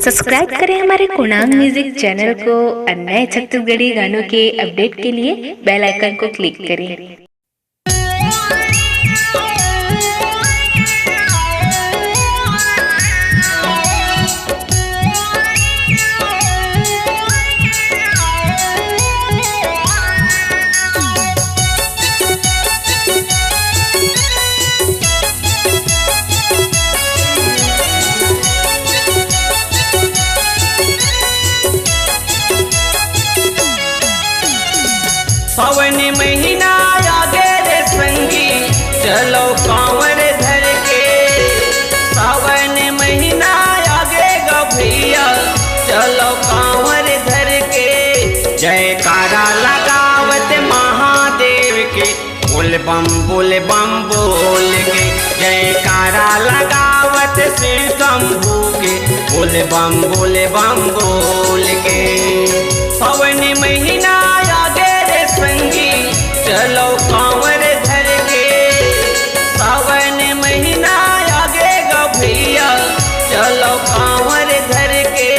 Subscribe करें हमारे कुणांग music channel को और नए छत्तीसगढ़ी गानों के अपडेट के लिए बेल आइकन को क्लिक करें। पवन महीना आगे रे संगी चलो कांवर धर के। सावन महीना आगे गो भैया चलो कांवर धर के। जयकारा लगावत महादेव के बोल बम बोल के। जयकारा लगावत श्री शंभू के बोल बम बोल के। पवन महीना संगी चलो कांवर धर के। सावन महीना आगे गो भैया चलो कांवर धर के।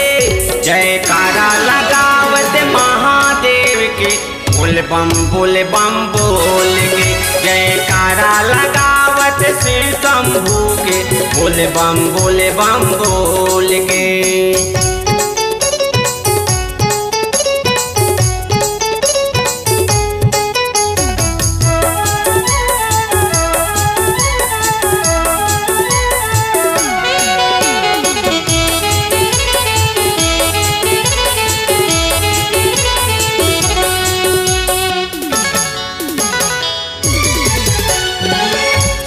जयकारा लगावत महादेव के बोल बम बोल के। जयकारा लगावत श्री शंभू के बोल बम बोल के।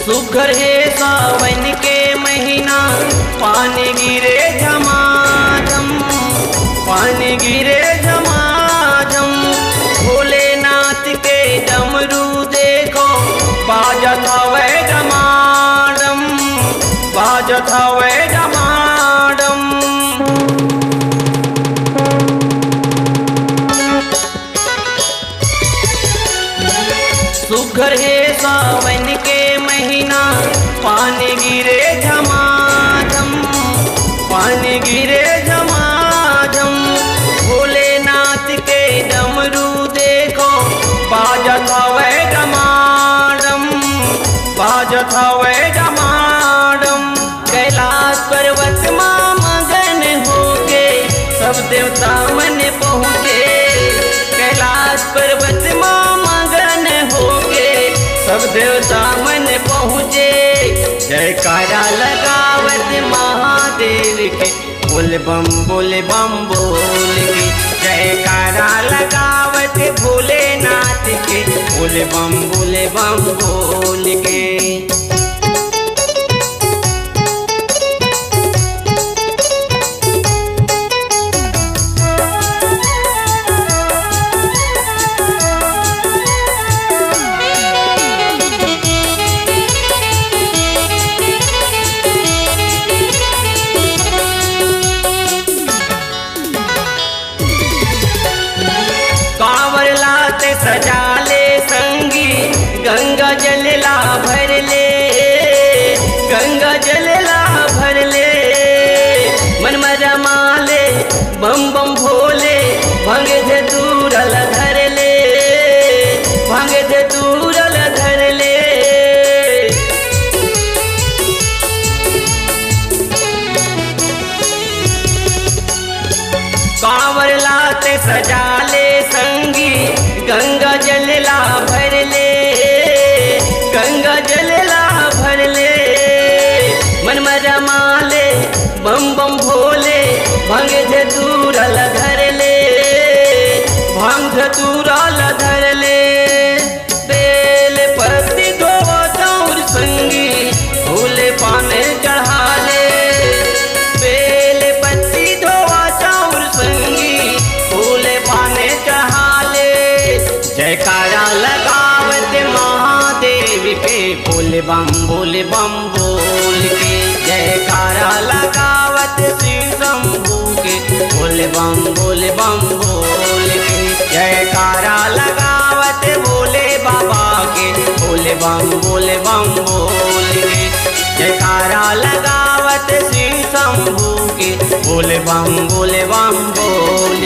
सुघर है सावन के महीना पानी गिरे झमाझम। पानी गिरे झमाझम। भोलेनाथ के डमरू देखो बाजत हवे डमाडम। बाजत हवे डमाडम। सुघर है सावन के महीना पानी गिरे झमाझम। पानी गिरे झमाझम। भोलेनाथ के डमरू देखो बाजत हवे डमाडम। बाजत हवे डमाडम। कैलाश पर्वत मां मगन होके सब देवता मन पहुँचे। कैलाश पर्वत मां मगन होके सब देवता मन पहुँचे। जयकारा लगावत महादेव के बोल बम बोल के। जयकारा लगावत भोलेनाथ के बोल बम बोल के। कांवर लाते सजा ले संगी गंगा जल ला भर ले। गंगा जल ला भर ले। मन रमा ले बम बम भोले भंग धतूरल धर ले। भंग धतूरल धर ले। कांवर लाते सजा ले संगी गंगा जल ला भर ले। गंगा जल ला भर ले। मन रमा ले बम बम भोले भंग धतूरल धर ले। भंग धतूरल धर ले। बेल पत्ती धोवा चाउर संगी फूले पाने चढ़ा ले। बेल पत्ती धोवा चाउर संगी फूले पाने चढ़ा ले। जयकारा लगावत महादेव के बोल बम बोल के। जयकारा लगावत श्री शंभू के बोल बम बोल के। जयकारा लगावत भोले बाबा के बोल बम बोल के। जयकारा लगावत श्री शंभू के बोले बम बोल